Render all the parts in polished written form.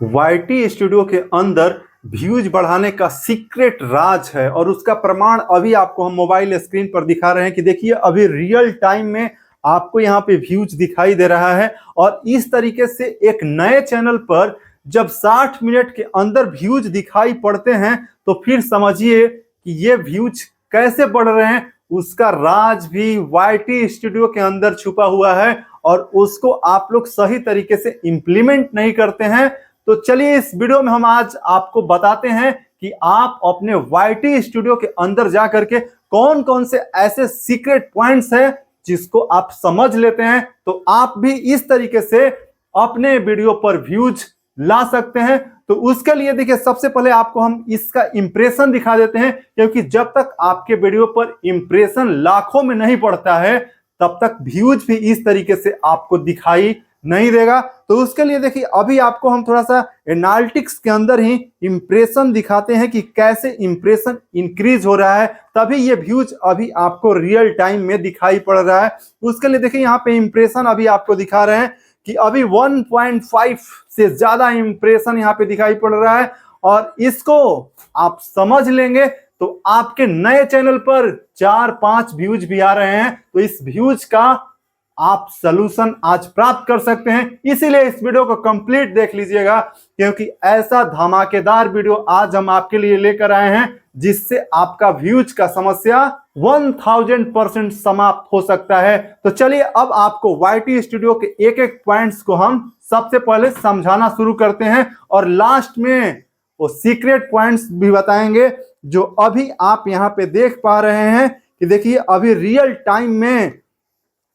YT studio के अंदर views बढ़ाने का सीक्रेट राज है और उसका प्रमाण अभी आपको हम मोबाइल स्क्रीन पर दिखा रहे हैं कि देखिए अभी रियल टाइम में आपको यहाँ पे व्यूज दिखाई दे रहा है। और इस तरीके से एक नए चैनल पर जब 60 मिनट के अंदर व्यूज दिखाई पड़ते हैं तो फिर समझिए कि ये व्यूज कैसे बढ़ रहे हैं। उसका राज भी YT स्टूडियो के अंदर छुपा हुआ है और उसको आप लोग सही तरीके से इंप्लीमेंट नहीं करते हैं। तो चलिए इस वीडियो में हम आज आपको बताते हैं कि आप अपने YT स्टूडियो के अंदर जा करके कौन कौन से ऐसे सीक्रेट पॉइंट्स हैं जिसको आप समझ लेते हैं तो आप भी इस तरीके से अपने वीडियो पर व्यूज ला सकते हैं। तो उसके लिए देखिए सबसे पहले आपको हम इसका इंप्रेशन दिखा देते हैं, क्योंकि जब तक आपके वीडियो पर इंप्रेशन लाखों में नहीं पड़ता है तब तक व्यूज भी इस तरीके से आपको दिखाई नहीं देगा। तो उसके लिए देखिए अभी आपको हम थोड़ा सा एनालिटिक्स के अंदर ही इंप्रेशन दिखाते हैं कि कैसे इंप्रेशन इंक्रीज हो रहा है, तभी ये व्यूज अभी आपको रियल टाइम में दिखाई पड़ रहा है। उसके लिए देखिए यहाँ पे इंप्रेशन अभी आपको दिखा रहे हैं कि अभी 1.5 से ज्यादा इंप्रेशन यहाँ पे दिखाई पड़ रहा है। और इसको आप समझ लेंगे तो आपके नए चैनल पर 4-5 व्यूज भी आ रहे हैं। तो इस व्यूज का आप सलूशन आज प्राप्त कर सकते हैं, इसीलिए इस वीडियो को कंप्लीट देख लीजिएगा, क्योंकि ऐसा धमाकेदार वीडियो आज हम आपके लिए लेकर आए हैं जिससे आपका व्यूज का समस्या 1000% समाप्त हो सकता है। तो चलिए अब आपको YT स्टूडियो के एक एक पॉइंट्स को हम सबसे पहले समझाना शुरू करते हैं और लास्ट में वो सीक्रेट पॉइंट्स भी बताएंगे जो अभी आप यहाँ पे देख पा रहे हैं कि देखिए अभी रियल टाइम में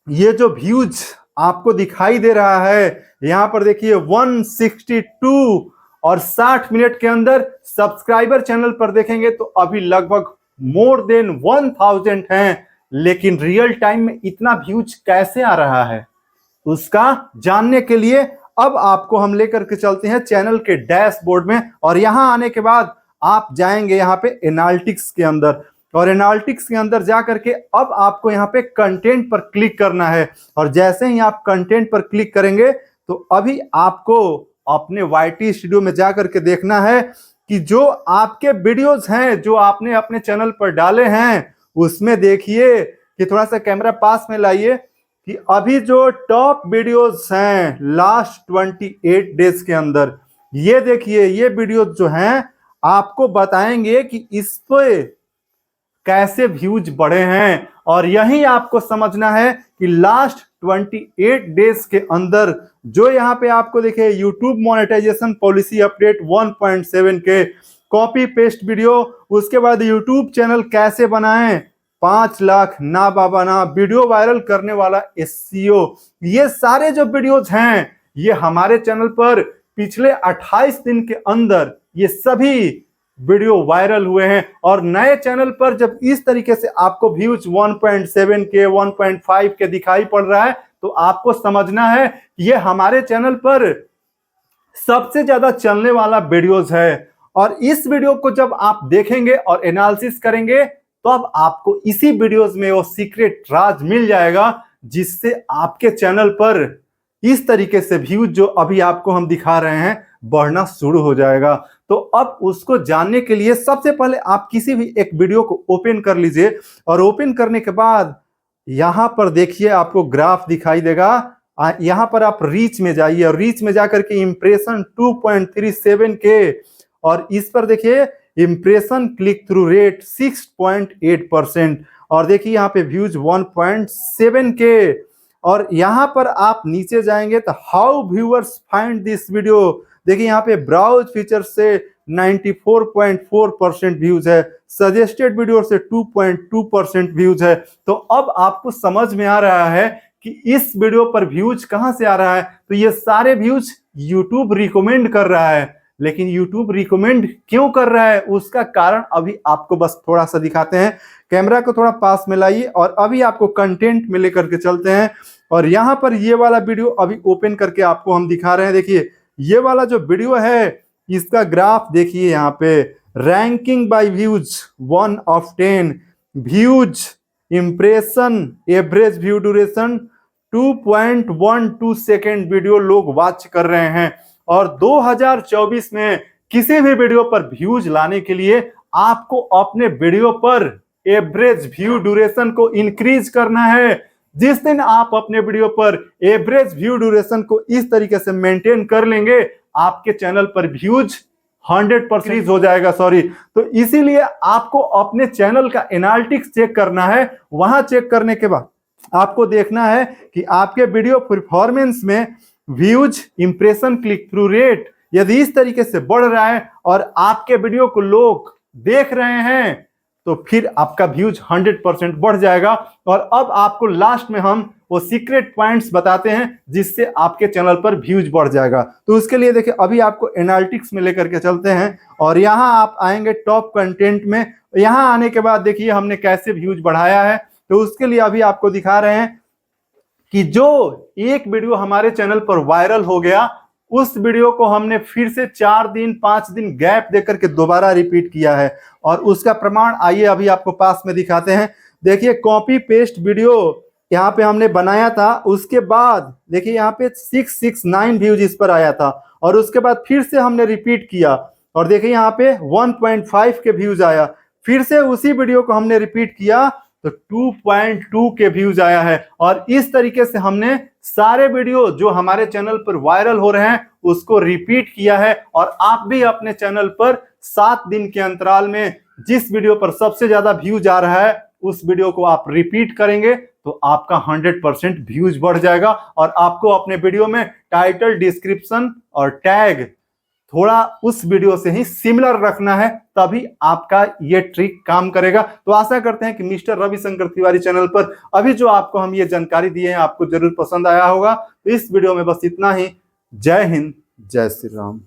ये जो व्यूज आपको दिखाई दे रहा है यहाँ पर देखिए 162 और 60 मिनट के अंदर सब्सक्राइबर चैनल पर देखेंगे तो अभी लगभग मोर देन 1000 हैं। लेकिन रियल टाइम में इतना व्यूज कैसे आ रहा है उसका जानने के लिए अब आपको हम लेकर के चलते हैं चैनल के डैशबोर्ड में। और यहां आने के बाद आप जाएंगे यहाँ पे एनालिटिक्स के अंदर, और एनालिटिक्स के अंदर जा करके अब आपको यहाँ पे कंटेंट पर क्लिक करना है। और जैसे ही आप कंटेंट पर क्लिक करेंगे तो अभी आपको अपने YT स्टूडियो में जा करके देखना है कि जो आपके वीडियोस हैं जो आपने अपने चैनल पर डाले हैं उसमें देखिए कि थोड़ा सा कैमरा पास में लाइए कि अभी जो टॉप वीडियोस हैं लास्ट 28 डेज के अंदर, ये देखिए ये वीडियोस जो हैं आपको बताएंगे कि इस पे कैसे व्यूज बढ़े हैं। और यही आपको समझना है कि लास्ट 28 डेज के अंदर जो यहाँ पे आपको देखिए YouTube मोनेटाइजेशन पॉलिसी अपडेट 1.7 के कॉपी पेस्ट वीडियो, उसके बाद YouTube चैनल कैसे बनाएं, 5 लाख ना बाबा ना, वीडियो वायरल करने वाला SEO, ये सारे जो वीडियोज हैं ये हमारे चैनल पर पिछले 28 दिन के अंदर ये सभी वीडियो वायरल हुए हैं। और नए चैनल पर जब इस तरीके से आपको व्यूज 1.7 के 1.5 के दिखाई पड़ रहा है तो आपको समझना है ये हमारे चैनल पर सबसे ज्यादा चलने वाला वीडियोस है। और इस वीडियो को जब आप देखेंगे और एनालिसिस करेंगे तो अब आपको इसी वीडियोस में वो सीक्रेट राज मिल जाएगा जिससे आपके चैनल पर इस तरीके से व्यूज जो अभी आपको हम दिखा रहे हैं बढ़ना शुरू हो जाएगा। तो अब उसको जानने के लिए सबसे पहले आप किसी भी एक वीडियो को ओपन कर लीजिए और ओपन करने के बाद यहां पर देखिए आपको ग्राफ दिखाई देगा। यहां पर आप रीच में जाइए और रीच में जाकर के इंप्रेशन 2.37 के, और इस पर देखिए इंप्रेशन क्लिक थ्रू रेट 6.8%, और देखिए यहाँ पे व्यूज 1.7 के। और यहां पर आप नीचे जाएंगे तो how viewers find this video, देखिए यहाँ पे ब्राउज फीचर से 94.4% व्यूज है, सजेस्टेड वीडियो से 2.2% व्यूज है। तो अब आपको समझ में आ रहा है कि इस वीडियो पर व्यूज कहां से आ रहा है। तो ये सारे व्यूज YouTube रिकमेंड कर रहा है, लेकिन YouTube रिकमेंड क्यों कर रहा है उसका कारण अभी आपको बस थोड़ा सा दिखाते हैं। कैमरा को थोड़ा पास में लाइए और अभी आपको कंटेंट में लेकर के चलते हैं। और यहाँ पर ये वाला वीडियो अभी ओपन करके आपको हम दिखा रहे हैं। देखिए ये वाला जो वीडियो है इसका ग्राफ देखिए, यहाँ पे ranking bye views 1 of 10, views, impression, average view duration 2.12 second video लोग वॉच कर रहे हैं। और 2024 में किसी भी वीडियो पर व्यूज लाने के लिए आपको अपने वीडियो पर एवरेज व्यू ड्यूरेशन को इंक्रीज करना है। जिस दिन आप अपने वीडियो पर एवरेज व्यू ड्यूरेशन को इस तरीके से मेंटेन कर लेंगे, आपके चैनल पर व्यूज 100% हो जाएगा। तो इसीलिए आपको अपने चैनल का एनालिटिक्स चेक करना है। वहां चेक करने के बाद आपको देखना है कि आपके वीडियो परफॉर्मेंस में views, impression, click through rate यदि इस तरीके से बढ़ रहा है और आपके वीडियो को लोग देख रहे हैं, तो फिर आपका व्यूज 100% बढ़ जाएगा। और अब आपको लास्ट में हम वो सीक्रेट पॉइंट्स बताते हैं जिससे आपके चैनल पर व्यूज बढ़ जाएगा। तो उसके लिए देखिए, अभी आपको एनालिटिक्स में लेकर के चलते हैं और यहाँ आप आएंगे टॉप कंटेंट में। यहाँ आने के बाद देखिए हमने कैसे व्यूज बढ़ाया है। तो उसके लिए अभी आपको दिखा रहे हैं कि जो एक वीडियो हमारे चैनल पर वायरल हो गया, उस वीडियो को हमने फिर से 4 दिन 5 दिन गैप देकर के दोबारा रिपीट किया है और उसका प्रमाण आइए अभी आपको पास में दिखाते हैं। देखिए, कॉपी पेस्ट वीडियो यहाँ पे हमने बनाया था, उसके बाद देखिए यहाँ पे 669 व्यूज इस पर आया था और उसके बाद फिर से हमने रिपीट किया और देखिए यहाँ पे 1.5 के व्यूज आया। फिर से उसी वीडियो को हमने रिपीट किया तो 2.2 के व्यूज आया है। और इस तरीके से हमने सारे वीडियो जो हमारे चैनल पर वायरल हो रहे हैं उसको रिपीट किया है। और आप भी अपने चैनल पर 7 दिन के अंतराल में जिस वीडियो पर सबसे ज्यादा व्यूज आ रहा है उस वीडियो को आप रिपीट करेंगे तो आपका 100% व्यूज बढ़ जाएगा। और आपको अपने वीडियो में टाइटल, डिस्क्रिप्शन और टैग थोड़ा उस वीडियो से ही सिमिलर रखना है, तभी आपका ये ट्रिक काम करेगा। तो आशा करते हैं कि मिस्टर रविशंकर तिवारी चैनल पर अभी जो आपको हम ये जानकारी दिए हैं आपको जरूर पसंद आया होगा। तो इस वीडियो में बस इतना ही। जय हिंद, जय श्री राम।